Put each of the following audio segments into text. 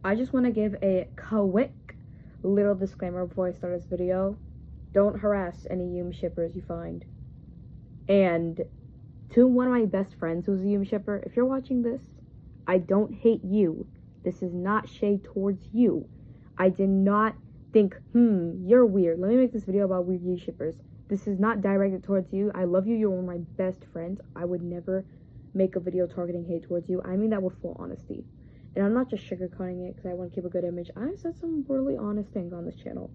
I just want to give a quick little disclaimer before I start this video. Don't harass any Yumeshippers you find. And to one of my best friends who's a Yumeshipper, if you're watching this, I don't hate you. This is not shade towards you. I did not think, you're weird. Let me make this video about weird Yumeshippers. This is not directed towards you. I love you. You're one of my best friends. I would never make a video targeting hate towards you. I mean that with full honesty. And I'm not just sugarcoating it because I want to keep a good image. I said some really honest things on this channel.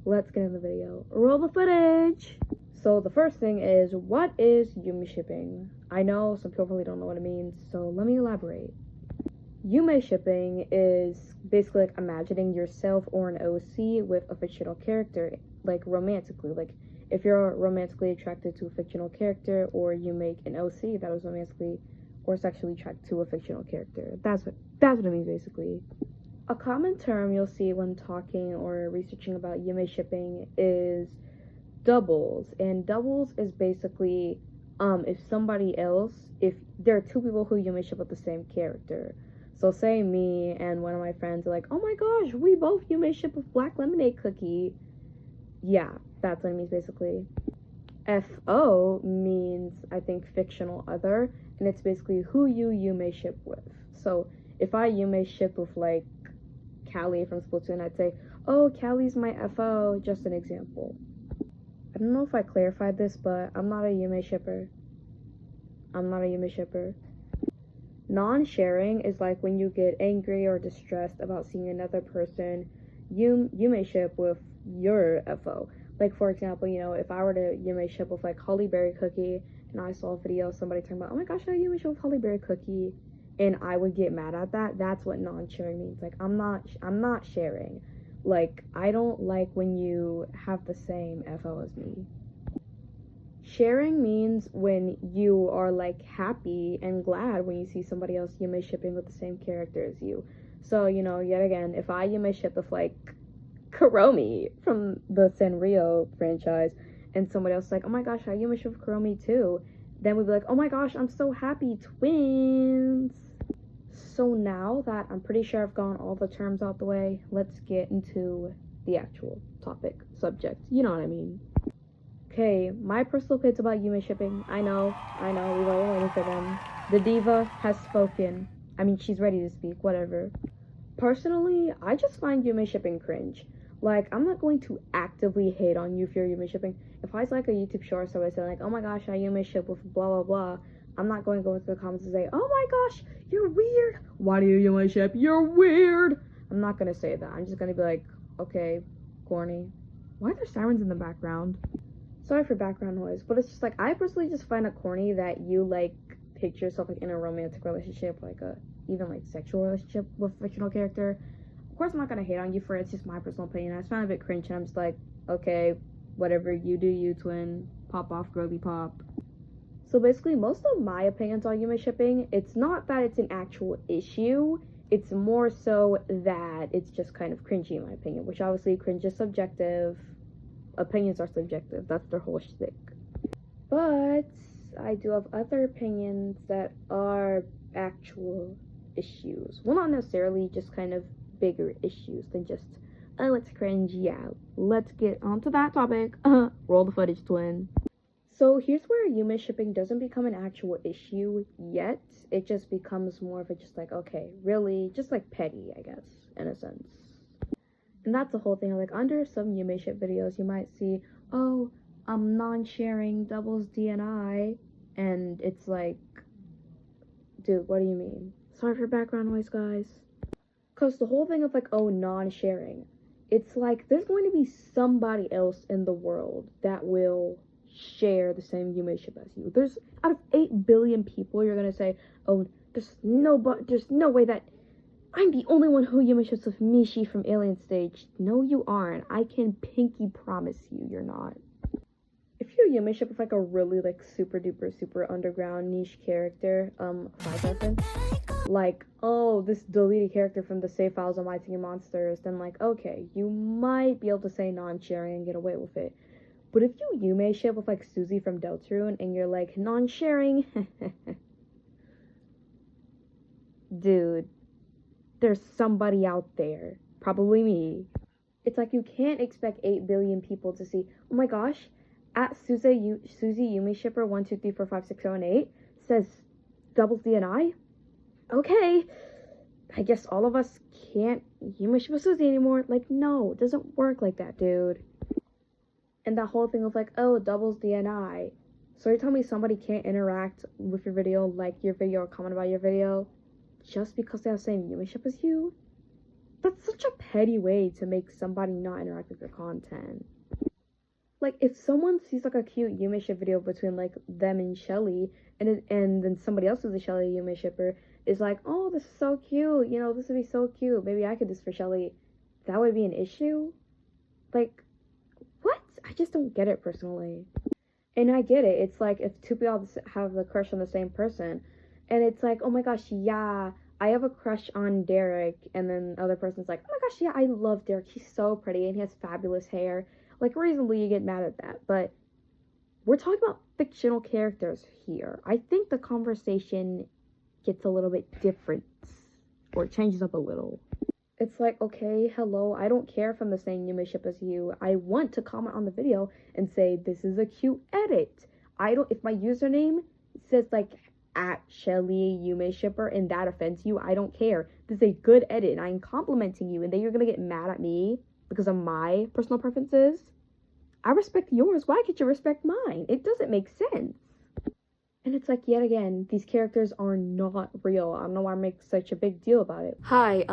Let's get into the video. Roll the footage! So the first thing is, what is Yumeshipping? I know some people probably don't know what it means, so let me elaborate. Yumeshipping is basically like imagining yourself or an OC with a fictional character, like romantically. Like if you're romantically attracted to a fictional character, or you make an OC that is romantically or sexually attracted to a fictional character. That's what it means basically. A common term you'll see when talking or researching about Yumeshipping is doubles, and doubles is basically if somebody else, if there are two people who Yumeship with the same character. So say me and one of my friends are like, oh my gosh, we both Yumeship with Black Lemonade Cookie. Yeah, that's what it means basically. FO means, I think, fictional other, and it's basically who you Yumeship with. So if I Yumeship with like Callie from Splatoon, I'd say, oh, Callie's my FO, just an example. I don't know if I clarified this, but I'm not a Yumeshipper. I'm not a Yumeshipper. Non-sharing is like when you get angry or distressed about seeing another person Yumeship with your FO. Like, for example, you know, if I were to Yumeship with like Holly Berry Cookie, and I saw a video of somebody talking about, oh my gosh, I Yumeship with Holly Berry Cookie, and I would get mad at that, that's what non-sharing means. Like, I'm not sharing. Like, I don't like when you have the same FO as me. Sharing means when you are like happy and glad when you see somebody else Yumeshipping with the same character as you. So, you know, yet again, if I Yumeship with like Kuromi from the Sanrio franchise, and somebody else is like, oh my gosh, I Yumeship with Kuromi too, then we'd be like, oh my gosh, I'm so happy, twins. So now that I'm pretty sure I've gone all the terms out the way, let's get into the actual topic, subject, you know what I mean. Okay, my personal opinions about Yumeshipping. I know, we've all been waiting for them. The diva has spoken. I mean, she's ready to speak, whatever. Personally, I just find Yumeshipping cringe. Like, I'm not going to actively hate on you if you're Yumeshipping. If I see like a YouTube show or somebody saying like, oh my gosh, I Yumeship with blah blah blah, I'm not going to go into the comments and say, oh my gosh, you're weird. Why do you Yumeship? You're weird. I'm not going to say that. I'm just going to be like, okay, corny. Why are there sirens in the background? Sorry for background noise, but it's just like, I personally just find it corny that you like picture yourself like in a romantic relationship, like a even like sexual relationship with a fictional character. Of course I'm not gonna hate on you for it, it's just my personal opinion. I just find it a bit cringe, and I'm just like, okay, whatever, you do you, twin. Pop off, girly pop. So basically, most of my opinions on Yumeshipping, it's not that it's an actual issue, it's more so that it's just kind of cringy in my opinion, which obviously cringe is subjective. Opinions are subjective, that's their whole shtick. But I do have other opinions that are actual issues. Well, not necessarily, just kind of bigger issues than just, oh, it's cringe. Yeah, let's get onto that topic. Roll the footage, twin. So here's where Yumeshipping doesn't become an actual issue yet. It just becomes more of a just like, okay, really, just like petty, I guess, in a sense. And that's the whole thing. Like, under some Yumeship videos, you might see, oh, I'm non-sharing doubles DNI, and it's like, dude, what do you mean? Sorry for background noise, guys. Because the whole thing of like, oh, non-sharing, it's like, there's going to be somebody else in the world that will share the same Yumeship as you. There's, out of 8 billion people, you're going to say, oh, there's no way that I'm the only one who Yumeships with Mishi from Alien Stage. No, you aren't. I can pinky promise you you're not. If you Yumeship with like a really like super duper super underground niche character, like, oh, this deleted character from the save files on My Team Monsters, then like, okay, you might be able to say non-sharing and get away with it. But if you Yumeship with like Susie from Deltarune and you're like, non-sharing, dude, there's somebody out there, probably me. It's like you can't expect 8 billion people to see, oh my gosh, at Susie Yumeshipper 1, 2, 3, 4, 5, 6, 7, 8 says doubles DNI. Okay, I guess all of us can't Yumeship with Susie anymore. Like, no, it doesn't work like that, dude. And that whole thing of like, oh, doubles DNI. So you're telling me somebody can't interact with your video, like your video, or comment about your video, just because they have the same Yumeship as you? That's such a petty way to make somebody not interact with your content. Like, if someone sees like a cute Yumeship video between like them and Shelly, and then somebody else who's a Shelly Yumeshipper is like, oh, this is so cute, you know, this would be so cute, maybe I could do this for Shelly, that would be an issue? Like, what? I just don't get it personally. And I get it. It's like if two people have the crush on the same person, and it's like, oh my gosh, yeah, I have a crush on Derek, and then the other person's like, oh my gosh, yeah, I love Derek. He's so pretty, and he has fabulous hair. Like, reasonably, you get mad at that. But we're talking about fictional characters here. I think the conversation gets a little bit different, or it changes up a little. It's like, okay, hello, I don't care if I'm the same Yumeship as you. I want to comment on the video and say, this is a cute edit. If my username says, like, at Shelly Yumeshipper and that offends you, I don't care. This is a good edit, and I'm complimenting you, and then you're gonna get mad at me because of my personal preferences. I respect yours. Why can't you respect mine? It doesn't make sense. And it's like, yet again, these characters are not real. I don't know why I make such a big deal about it. Hi,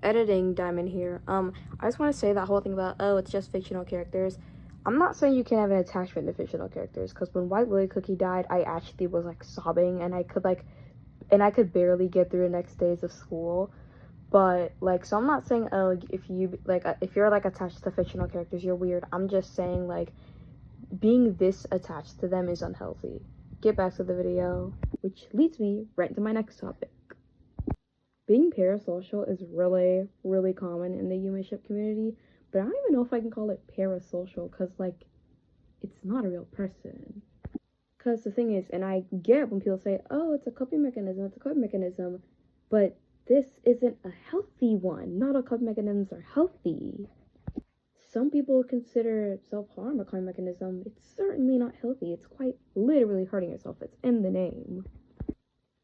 editing Diamond here. I just want to say that whole thing about, oh, it's just fictional characters. I'm not saying you can't have an attachment to fictional characters, because when White Lily Cookie died, I actually was, like, sobbing, and I could barely get through the next days of school. But, like, so I'm not saying, oh, if you're, like, attached to fictional characters, you're weird. I'm just saying, like, being this attached to them is unhealthy. Get back to the video, which leads me right into my next topic. Being parasocial is really, really common in the Yumeship community, but I don't even know if I can call it parasocial, because, like, it's not a real person. Because the thing is, and I get when people say, oh, it's a coping mechanism, but this isn't a healthy one. Not all coping mechanisms are healthy. Some people consider self-harm a coping mechanism. It's certainly not healthy. It's quite literally hurting yourself. It's in the name.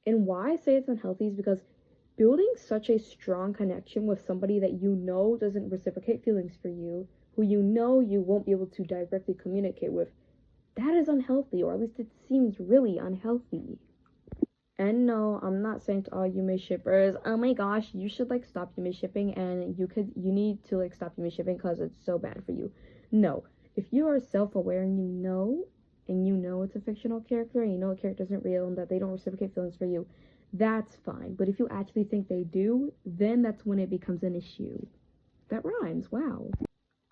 And why I say it's unhealthy is because building such a strong connection with somebody that you know doesn't reciprocate feelings for you, who you know you won't be able to directly communicate with, that is unhealthy, or at least it seems really unhealthy. And no, I'm not saying to all Yumeshippers, oh my gosh, you should, like, stop Yumeshipping, and you need to, like, stop Yumeshipping because it's so bad for you. No, if you are self-aware and you know it's a fictional character, and you know a character isn't real, and that they don't reciprocate feelings for you, that's fine. But if you actually think they do, then that's when it becomes an issue. That rhymes, wow.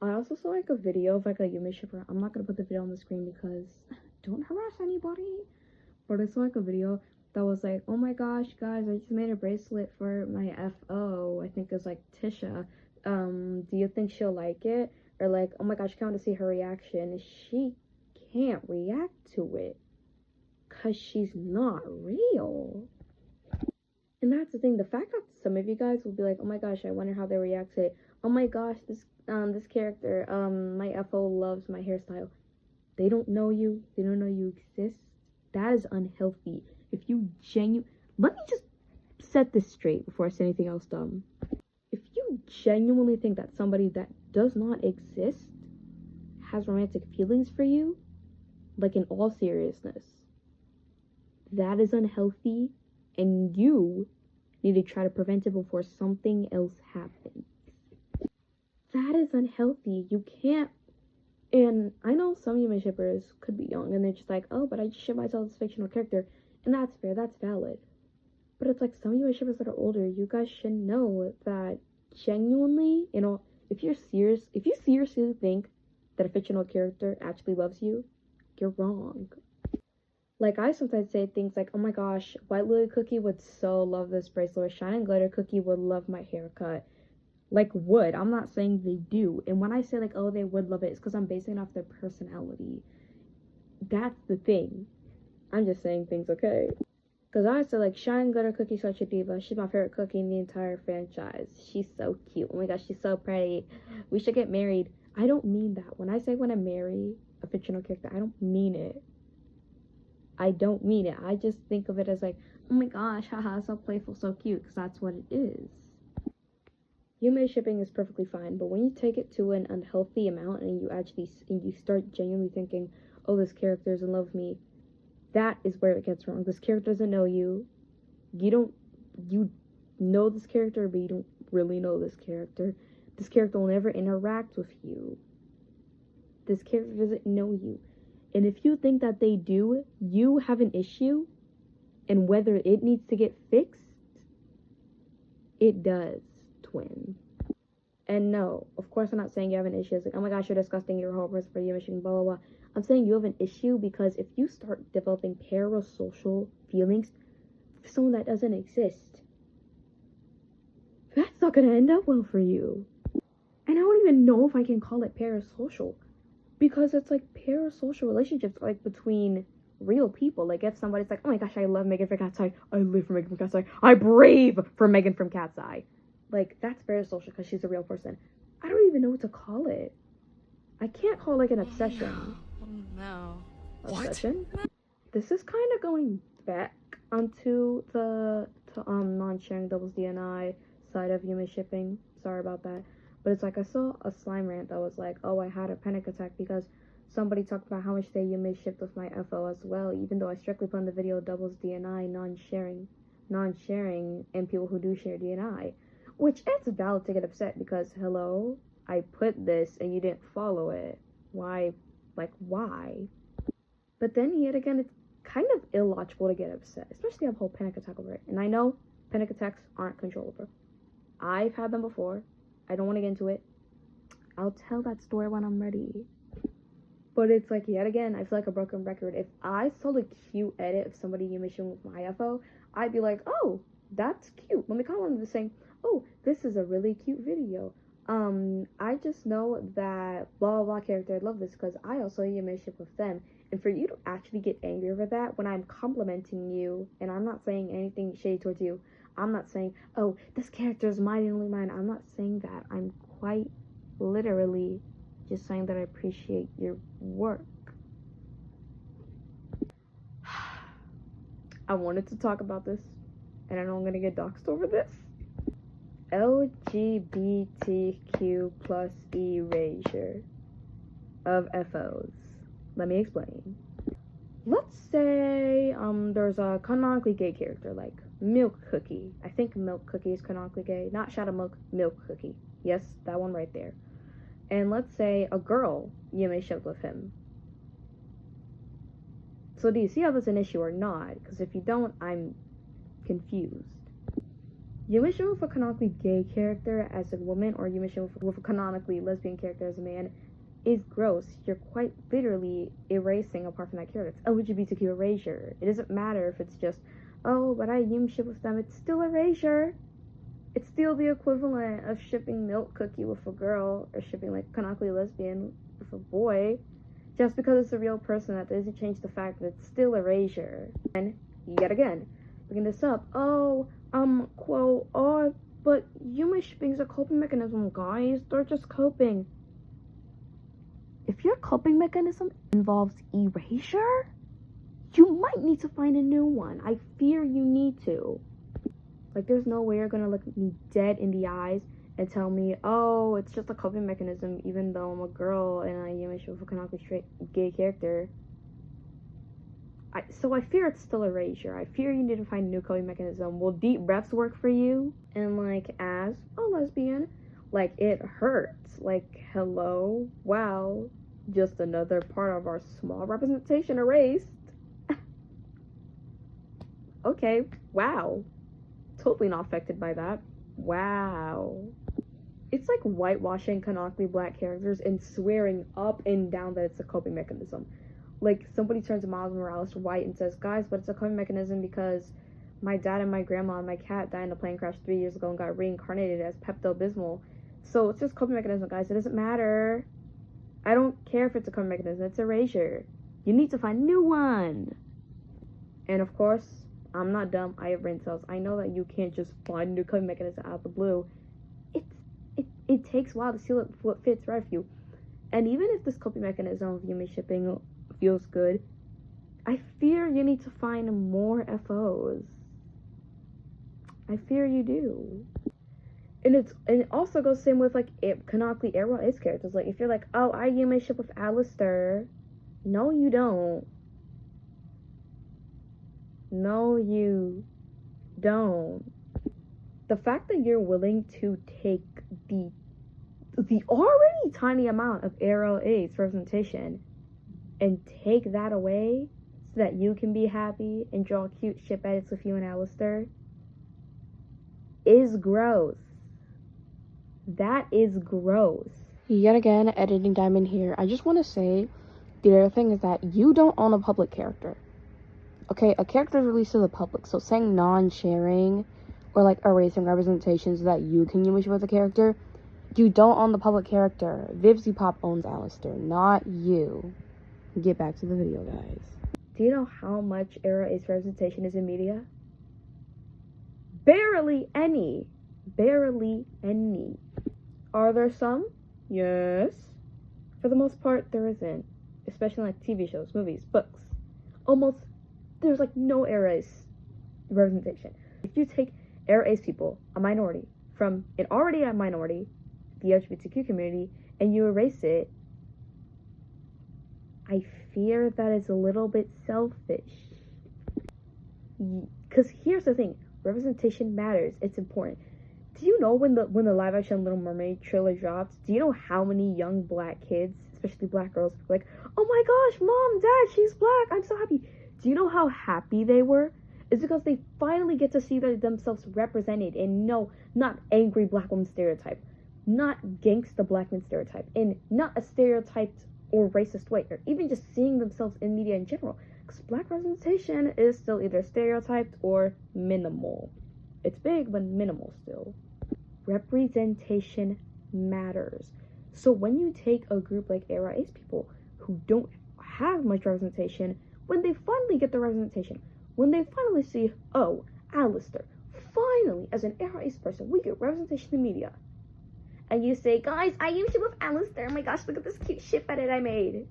I also saw, like, a video of, like, a Yumeshipper. I'm not gonna put the video on the screen because don't harass anybody. But I saw, like, a video that was like, oh my gosh, guys, I just made a bracelet for my FO. I think it's like Tisha. Do you think she'll like it? Or like, oh my gosh, I can't wait to see her reaction. She can't react to it because she's not real. And that's the thing. The fact that some of you guys will be like, oh my gosh, I wonder how they react to it. Oh my gosh, this character, my FO loves my hairstyle. They don't know you. They don't know you exist. That is unhealthy. If you let me just set this straight before I say anything else dumb. If you genuinely think that somebody that does not exist has romantic feelings for you, like in all seriousness, that is unhealthy, and you need to try to prevent it before something else happens. That is unhealthy. You can't. And I know some Yumeshippers could be young and they're just like, oh, but I just ship myself as a fictional character. And that's fair, that's valid. But it's like some Yumeshippers that are older, you guys should know that genuinely, you know, if you seriously think that a fictional character actually loves you, you're wrong. Like, I sometimes say things like, oh my gosh, White Lily Cookie would so love this bracelet, or Shine and Glitter Cookie would love my haircut. Like, would. I'm not saying they do. And when I say, like, oh, they would love it, it's because I'm basing it off their personality. That's the thing. I'm just saying things, okay? Because honestly, like, Shine Glitter Cookie such a diva. She's my favorite cookie in the entire franchise. She's so cute. Oh my gosh, she's so pretty. We should get married. I don't mean that. When I say when I marry a fictional character, I don't mean it. I don't mean it. I just think of it as like, oh my gosh, haha, so playful, so cute, because that's what it is. Yumeshipping is perfectly fine, but when you take it to an unhealthy amount and you start genuinely thinking, oh, this character is in love with me, that is where it gets wrong. This character doesn't know you. You know this character, but you don't really know this character. This character will never interact with you. This character doesn't know you. And if you think that they do, you have an issue, and whether it needs to get fixed, it does, twin. And no, of course I'm not saying you have an issue. It's like, oh my gosh, you're disgusting, you're a whole person for you, blah, blah, blah. I'm saying you have an issue because if you start developing parasocial feelings for someone that doesn't exist, that's not going to end up well for you. And I don't even know if I can call it parasocial, because it's like parasocial relationships are like between real people. Like if somebody's like, oh my gosh, I love Megan from Cat's Eye, I live for Megan from Cat's Eye, I brave for Megan from Cat's Eye. Like, that's parasocial because she's a real person. I don't even know what to call it. I can't call it like an obsession. No. Obsession? What? This is kind of going back onto the non-sharing doubles DNI side of Yumeshipping. Sorry about that. But it's like I saw a slime rant that was like, oh, I had a panic attack because somebody talked about how much they Yumeshipped with my FO as well, even though I strictly put in the video doubles DNI, non-sharing, and people who do share DNI. Which, it's valid to get upset because, hello, I put this and you didn't follow it. Why? Like, why? But then, yet again, it's kind of illogical to get upset, especially a whole panic attack over it. And I know panic attacks aren't controllable. I've had them before. I don't want to get into it. I'll tell that story when I'm ready. But it's like, yet again, I feel like a broken record. If I saw the cute edit of somebody Yumeshipping with my FO, I'd be like, oh, that's cute. Let me comment on this saying, oh, this is a really cute video. I just know that blah blah blah character, I love this because I also Yumeship with them. And for you to actually get angry over that when I'm complimenting you, and I'm not saying anything shady towards you, I'm not saying, oh, this character is mine and only mine. I'm not saying that. I'm quite literally just saying that I appreciate your work. I wanted to talk about this, and I know I'm gonna get doxxed over this. LGBTQ plus erasure of FOs. Let me explain. Let's say there's a canonically gay character like Milk Cookie. I think Milk Cookie is canonically gay. Not Shadow Milk, Milk Cookie. Yes, that one right there. And let's say a girl Yumeshipped with him. So do you see how that's an issue or not? Because if you don't, I'm confused. Yumeshipping with a canonically gay character as a woman or Yumeshipping with a canonically lesbian character as a man is gross. You're quite literally erasing apart from that character. It's LGBTQ erasure. It doesn't matter if it's just, oh, but I Yumeship with them. It's still erasure. It's still the equivalent of shipping Milk Cookie with a girl or shipping like canonically lesbian with a boy. Just because it's a real person, that doesn't change the fact that it's still erasure. And yet again, bringing this up, quote, oh, but Yumeshipping is a coping mechanism, guys. They're just coping. If your coping mechanism involves erasure, you might need to find a new one. I fear you need to. Like, there's no way you're gonna look me dead in the eyes and tell me, oh, it's just a coping mechanism, even though I'm a girl and I Yumeship with a canonically straight gay character. So I fear it's still erasure. I fear you need to find a new coping mechanism. Will deep breaths work for you? And like, as a lesbian, like, it hurts. Like, hello, wow, just another part of our small representation erased. Okay, wow, totally not affected by that. Wow. It's like whitewashing canonically black characters and swearing up and down that it's a coping mechanism. Like, somebody turns Miles Morales white and says, guys, but it's a coping mechanism because my dad and my grandma and my cat died in a plane crash 3 years ago and got reincarnated as Pepto-Bismol. So it's just coping mechanism, guys. It doesn't matter. I don't care if it's a coping mechanism. It's erasure. You need to find a new one. And of course, I'm not dumb. I have brain cells. I know that you can't just find a new coping mechanism out of the blue. It takes a while to see what fits right for you. And even if this coping mechanism of yumeshipping feels good, I fear you need to find more FOs. I fear you do. And it also goes the same with like canonically aro ace characters. Like if you're like, oh, I yumeship with Alistair. No, you don't. No, you don't. The fact that you're willing to take the already tiny amount of aro ace representation and take that away so that you can be happy and draw cute ship edits with you and Alistair is gross. That is gross. Yet again, editing diamond here. I just want to say the other thing is that you don't own a public character. Okay, a character is released to the public, so saying non-sharing or like erasing representations so that you can use with a character, you don't own the public character. Vivzy Pop owns Alistair, not you. Get back to the video, guys. Do you know how much aro ace representation is in media? Barely any. Barely any. Are there some? Yes. For the most part, there isn't. Especially like TV shows, movies, books. There's like no aro ace representation. If you take aro ace people, a minority, from an already a minority, the LGBTQ community, and you erase it, I fear that it's a little bit selfish. Because here's the thing, representation matters. It's important. Do you know when the live action Little Mermaid trailer dropped? Do you know how many young black kids, especially black girls, were like, oh my gosh, mom, dad, she's black, I'm so happy. Do you know how happy they were? It's because they finally get to see themselves represented in not angry black woman stereotype, not gangsta black man stereotype, and not a stereotyped or racist way, or even just seeing themselves in media in general. Because black representation is still either stereotyped or minimal. It's big, but minimal still. Representation matters. So when you take a group like aro ace people who don't have much representation, when they finally get the representation, when they finally see, oh, Alistair, finally, as an aro ace person, we get representation in media. And you say, guys, I used to with Alistair. Oh my gosh, look at this cute ship edit I made.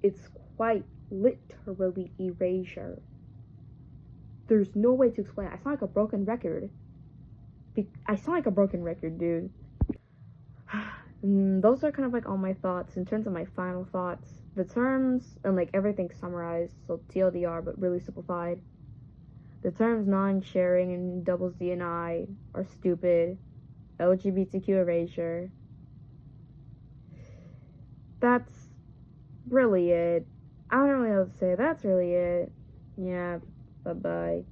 It's quite literally erasure. There's no way to explain it. I sound like a broken record. I sound like a broken record, dude. Those are kind of like all my thoughts. In terms of my final thoughts, the terms and like everything summarized, so TLDR, but really simplified. The terms non-sharing and doubles D and I are stupid. LGBTQ erasure. That's really it. I don't really know what to say. That's really it. Yeah, bye-bye.